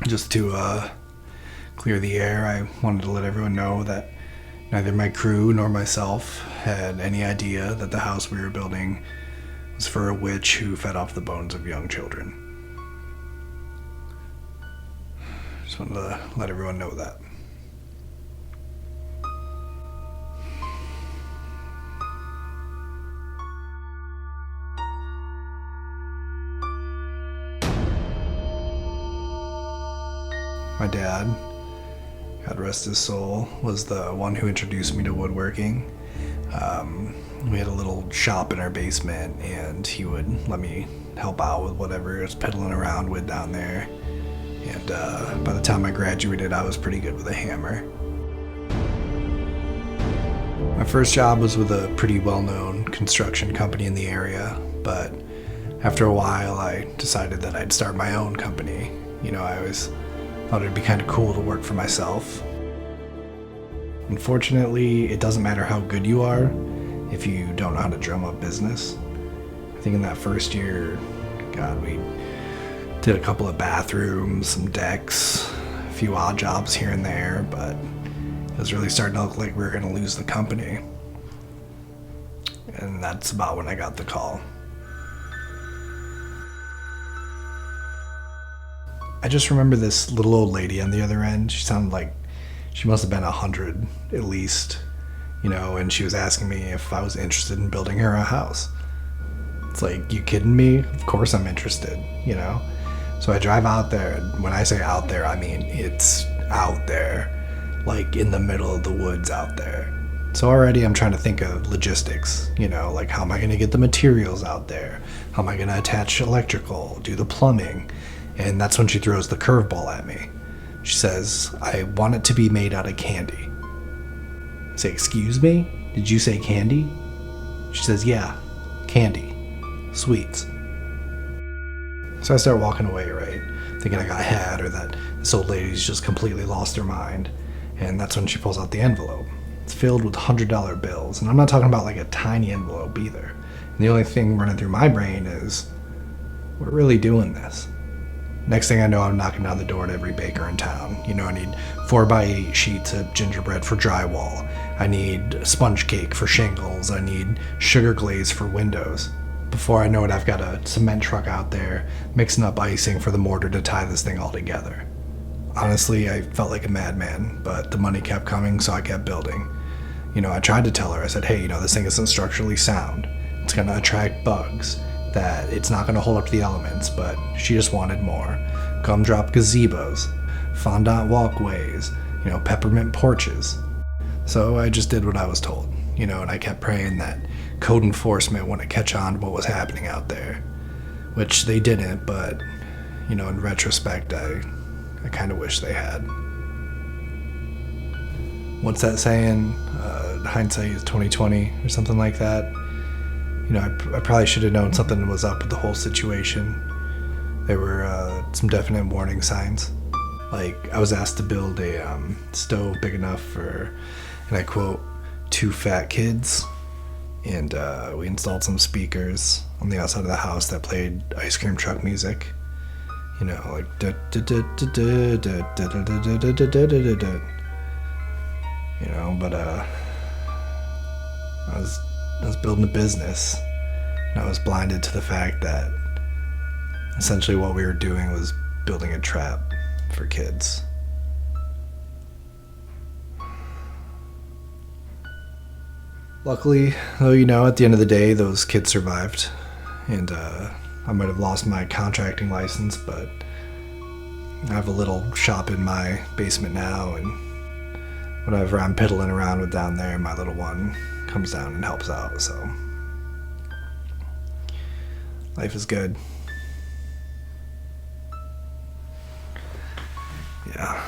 Just to clear the air, I wanted to let everyone know that neither my crew nor myself had any idea that the house we were building was for a witch who fed off the bones of young children. Just wanted to let everyone know that. My dad, God rest his soul, was the one who introduced me to woodworking. We had a little shop in our basement, and he would let me help out with whatever he was peddling around with down there. And by the time I graduated, I was pretty good with a hammer. My first job was with a pretty well-known construction company in the area, but after a while, I decided that I'd start my own company. I always thought it'd be kind of cool to work for myself. Unfortunately, it doesn't matter how good you are if you don't know how to drum up business. I think in that first year, God, we did a couple of bathrooms, some decks, a few odd jobs here and there, but it was really starting to look like we were going to lose the company. And that's about when I got the call. I just remember this little old lady on the other end. She sounded like she must have been 100 at least, and she was asking me if I was interested in building her a house. It's like, you kidding me? Of course I'm interested, So I drive out there, and when I say out there, I mean it's out there, like in the middle of the woods out there. So already I'm trying to think of logistics, like how am I going to get the materials out there? How am I going to attach electrical, do the plumbing? And that's when she throws the curveball at me. She says, I want it to be made out of candy. I say, excuse me? Did you say candy? She says, yeah, candy. Sweets. So I start walking away, right? Thinking I got had or that this old lady's just completely lost her mind. And that's when she pulls out the envelope. It's filled with $100 bills. And I'm not talking about like a tiny envelope either. And the only thing running through my brain is, we're really doing this. Next thing I know, I'm knocking down the door at every baker in town. I need 4x8 sheets of gingerbread for drywall. I need sponge cake for shingles. I need sugar glaze for windows. Before I know it, I've got a cement truck out there mixing up icing for the mortar to tie this thing all together. Honestly, I felt like a madman, but the money kept coming, so I kept building. I tried to tell her, I said, hey, this thing isn't structurally sound. It's going to attract bugs. That it's not going to hold up to the elements, but she just wanted more. Gumdrop gazebos, fondant walkways, peppermint porches. So I just did what I was told, and I kept praying that code enforcement wouldn't catch on to what was happening out there, which they didn't, but, in retrospect, I kind of wish they had. What's that saying? Hindsight is 20/20 or something like that. I probably should have known something was up with the whole situation. There were some definite warning signs. Like, I was asked to build a stove big enough for, and I quote, 2 fat kids. And we installed some speakers on the outside of the house that played ice cream truck music. Like but I was building a business, and I was blinded to the fact that essentially what we were doing was building a trap for kids. Luckily, though, at the end of the day, those kids survived, and I might have lost my contracting license, but I have a little shop in my basement now, and whatever I'm piddling around with down there, my little one comes down and helps out, so life is good. Yeah.